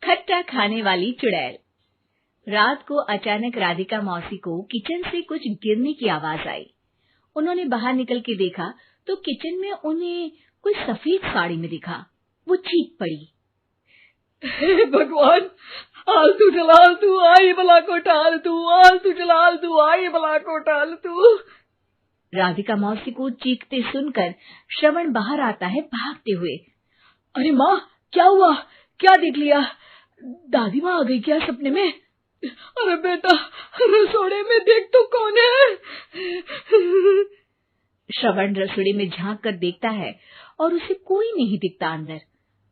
खट्टा खाने वाली चुड़ैल। रात को अचानक राधिका मौसी को किचन से कुछ गिरने की आवाज आई। उन्होंने बाहर निकल के देखा तो किचन में उन्हें कोई सफेद साड़ी में दिखा। वो चीख पड़ी, हे भगवान, आलतू जलाल तू आई भला को टाल तू, आलतू जलाल तू आई भला को टाल तू। राधिका मौसी को चीखते सुनकर श्रवण बाहर आता है भागते हुए। अरे माँ, क्या हुआ? क्या देख लिया? दादी माँ आ गई क्या सपने में? अरे बेटा, रसोड़े में देख तो कौन है? श्रवण रसोड़े में झांक कर देखता है और उसे कोई नहीं दिखता अंदर।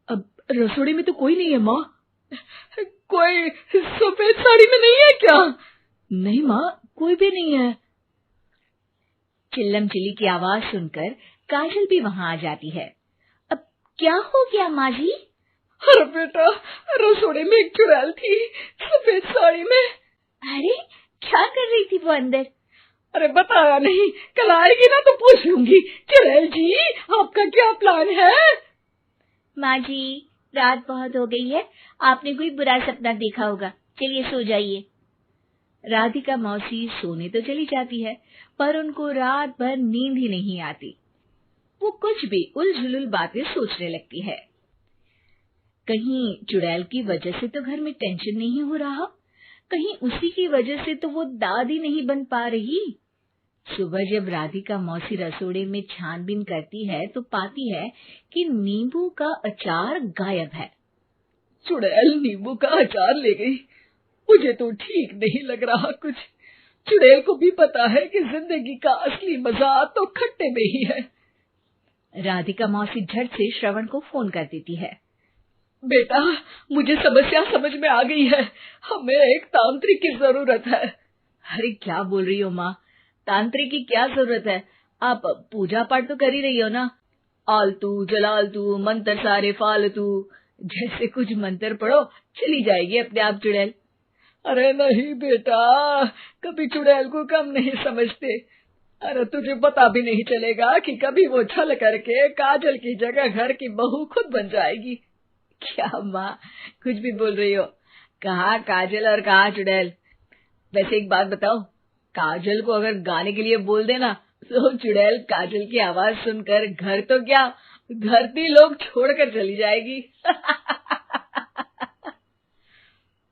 अब रसोड़े में तो कोई नहीं है माँ। कोई सफेद साड़ी में नहीं है क्या? नहीं माँ, कोई भी नहीं है। चिल्लम चिल्ली की आवाज सुनकर काजल भी वहां आ जाती है। अब क्या हो गया माँ जी? अरे बेटा, रसोड़े में एक चुड़ैल थी सफेद साड़ी में। अरे क्या कर रही थी वो अंदर? अरे बताया नहीं, कल आएगी ना तो पूछ लूंगी। चुड़ैल जी, आपका क्या प्लान है? माँ जी, रात बहुत हो गई है, आपने कोई बुरा सपना देखा होगा, चलिए सो जाइए। राधिका मौसी सोने तो चली जाती है, पर उनको रात भर नींद ही नहीं आती। वो कुछ भी उलझुल बातें सोचने लगती है। कहीं चुड़ैल की वजह से तो घर में टेंशन नहीं हो रहा, कहीं उसी की वजह से तो वो दादी नहीं बन पा रही। सुबह जब राधिका मौसी रसोड़े में छानबीन करती है तो पाती है कि नींबू का अचार गायब है। चुड़ैल नींबू का अचार ले गई, मुझे तो ठीक नहीं लग रहा कुछ। चुड़ैल को भी पता है कि जिंदगी का असली मजा तो खट्टे में ही है। राधिका मौसी झट से श्रवण को फोन कर देती है। बेटा, मुझे समस्या समझ में आ गई है, हमें एक तांत्रिक की जरूरत है। अरे क्या बोल रही हो माँ, तांत्रिक की क्या जरूरत है? आप पूजा पाठ तो कर ही रही हो ना। आलतू जलालतू मंत्र सारे फालतू जैसे कुछ मंत्र पढ़ो, चली जाएगी अपने आप चुड़ैल। अरे नहीं बेटा, कभी चुड़ैल को कम नहीं समझते। अरे तुझे पता भी नहीं चलेगा कि कभी वो छल करके काजल की जगह घर की बहू खुद बन जाएगी। क्या माँ, कुछ भी बोल रही हो? कहाँ काजल और कहाँ चुड़ैल? वैसे एक बात बताओ, काजल को अगर गाने के लिए बोल देना तो चुड़ैल काजल की आवाज सुनकर घर तो क्या, धरती लोग छोड़कर चली जाएगी।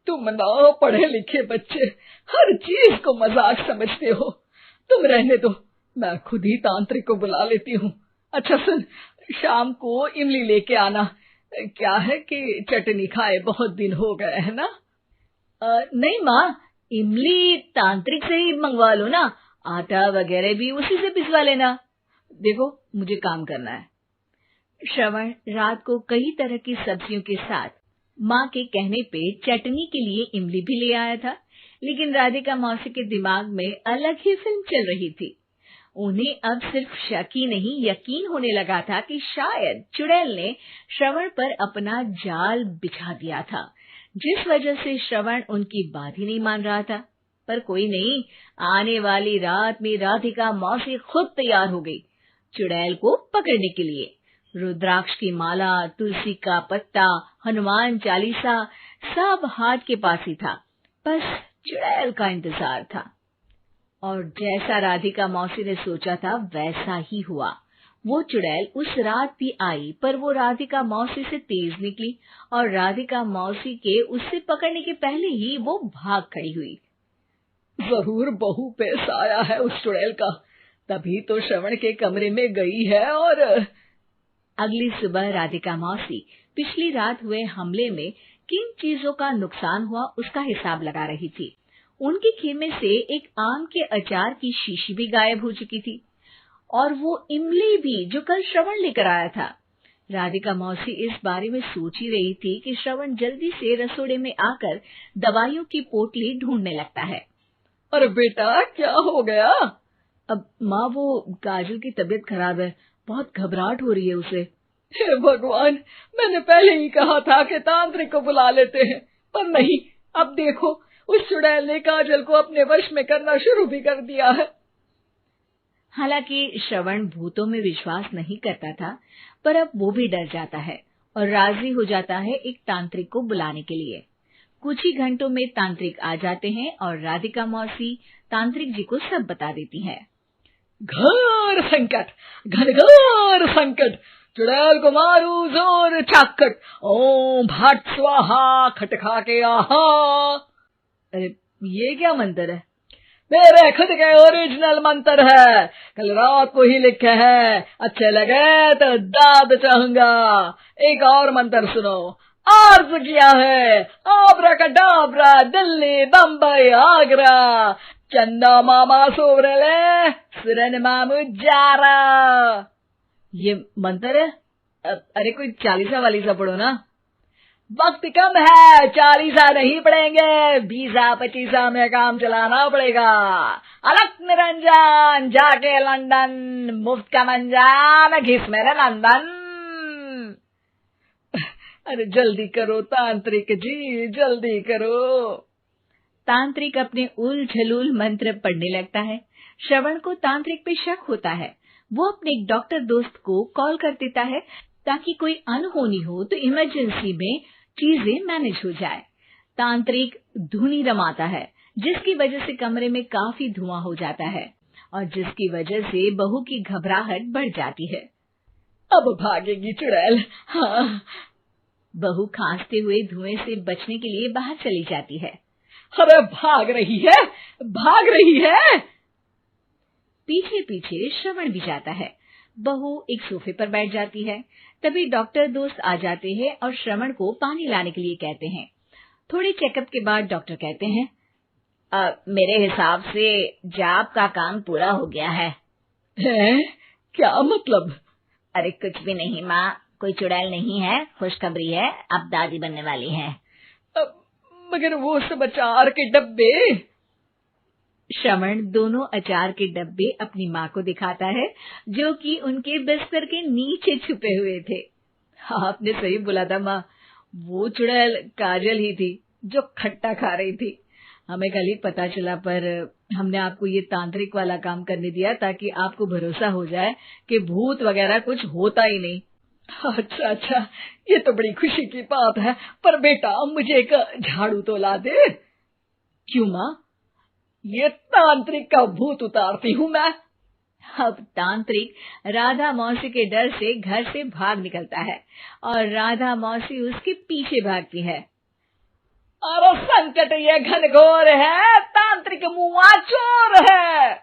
तुम ना पढ़े लिखे बच्चे हर चीज को मजाक समझते हो। तुम रहने दो, मैं खुद ही तांत्रिक को बुला लेती हूँ। अच्छा सुन, शाम को इमली लेके आना। क्या है कि चटनी खाए बहुत दिन हो गए है ना? नहीं माँ, इमली तांत्रिक से ही मंगवा लो ना, आटा वगैरह भी उसी से पिसवा लेना। देखो मुझे काम करना है। श्रवण रात को कई तरह की सब्जियों के साथ माँ के कहने पे चटनी के लिए इमली भी ले आया था, लेकिन राधिका मौसी के दिमाग में अलग ही फिल्म चल रही थी। उन्हें अब सिर्फ शक ही नहीं यकीन होने लगा था कि शायद चुड़ैल ने श्रवण पर अपना जाल बिछा दिया था, जिस वजह से श्रवण उनकी बात ही नहीं मान रहा था। पर कोई नहीं, आने वाली रात में राधिका मौसी खुद तैयार हो गई चुड़ैल को पकड़ने के लिए। रुद्राक्ष की माला, तुलसी का पत्ता, हनुमान चालीसा सब हाथ के पास ही था, बस चुड़ैल का इंतजार था। और जैसा राधिका मौसी ने सोचा था वैसा ही हुआ। वो चुड़ैल उस रात भी आई, पर वो राधिका मौसी से तेज निकली और राधिका मौसी के उससे पकड़ने के पहले ही वो भाग खड़ी हुई। जरूर बहू पे साया है उस चुड़ैल का, तभी तो श्रवण के कमरे में गई है। और अगली सुबह राधिका मौसी पिछली रात हुए हमले में किन चीजों का नुकसान हुआ उसका हिसाब लगा रही थी। उनके खेमे से एक आम के अचार की शीशी भी गायब हो चुकी थी और वो इमली भी जो कल श्रवण लेकर आया था। राधिका मौसी इस बारे में सोच ही रही थी कि श्रवण जल्दी से रसोड़े में आकर दवाइयों की पोटली ढूंढने लगता है। अरे बेटा, क्या हो गया? अब माँ, वो काजल की तबीयत खराब है, बहुत घबराहट हो रही है उसे। हे भगवान, मैंने पहले ही कहा था कि तांत्रिक को बुला लेते हैं, पर नहीं, अब देखो उस चुड़ैल ने काजल को अपने वश में करना शुरू भी कर दिया है। हालांकि श्रवण भूतों में विश्वास नहीं करता था, पर अब वो भी डर जाता है। और राजी हो जाता है एक तांत्रिक को बुलाने के लिए। कुछ ही घंटों में तांत्रिक आ जाते हैं और राधिका मौसी तांत्रिक जी को सब बता देती है। घोर संकट, घनघोर संकट, चुड़ैल को मारू जोर चाकट, ओम भट स्वाहा खटखा के आहा। अरे ये क्या मंत्र है? मेरे खुद के ओरिजिनल मंत्र है, कल रात को ही लिखे हैं, अच्छे लगे तो दाद चाहूंगा। एक और मंत्र सुनो। अर्ज किया है आब्राकडाब्रा, दिल्ली बम्बई आगरा, चंदा मामा सोवरले सुरन मामू जारा। ये मंत्र है? अरे कोई 40 वालीसा पढ़ो ना। वक्त कम है, 40 नहीं पड़ेंगे, 20-25 में काम चलाना पड़ेगा। अलग निरंजन जाके लंदन, मुफ्त का मंजान घिस मेरे नंदन। अरे जल्दी करो तांत्रिक जी, जल्दी करो। तांत्रिक अपने उल झलूल मंत्र पढ़ने लगता है। श्रवण को तांत्रिक पे शक होता है। वो अपने एक डॉक्टर दोस्त को कॉल कर देता है ताकि कोई अनहोनी हो तो इमरजेंसी में चीजें मैनेज हो जाए। तांत्रिक धुनी रमाता है, जिसकी वजह से कमरे में काफी धुआं हो जाता है और जिसकी वजह से बहू की घबराहट बढ़ जाती है। अब भागेगी चुड़ैल। हाँ। बहू खांसते हुए धुएं से बचने के लिए बाहर चली जाती है। अरे भाग रही है, भाग रही है। पीछे पीछे श्रवण भी जाता है। बहू एक सोफे पर बैठ जाती है। तभी डॉक्टर दोस्त आ जाते हैं और श्रवण को पानी लाने के लिए कहते हैं। थोड़े चेकअप के बाद डॉक्टर कहते हैं, मेरे हिसाब से जाप का काम पूरा हो गया है। क्या मतलब? अरे कुछ भी नहीं माँ, कोई चुड़ैल नहीं है, खुशखबरी है, अब दादी बनने वाली है। मगर वो सब अचार के डब्बे। श्रवण दोनों अचार के डब्बे अपनी माँ को दिखाता है, जो कि उनके बिस्तर के नीचे छुपे हुए थे। आपने सही बोला था माँ, वो चुड़ैल काजल ही थी जो खट्टा खा रही थी। हमें कल ही पता चला, पर हमने आपको ये तांत्रिक वाला काम करने दिया ताकि आपको भरोसा हो जाए कि भूत वगैरह कुछ होता ही नहीं। अच्छा अच्छा, ये तो बड़ी खुशी की बात है, पर बेटा मुझे एक झाड़ू तो ला दे। क्यों माँ? ये तांत्रिक का भूत उतारती हूँ मैं। अब तांत्रिक राधा मौसी के डर से घर से भाग निकलता है और राधा मौसी उसके पीछे भागती है। अरे संकट ये घनघोर है, तांत्रिक मुआ चोर है।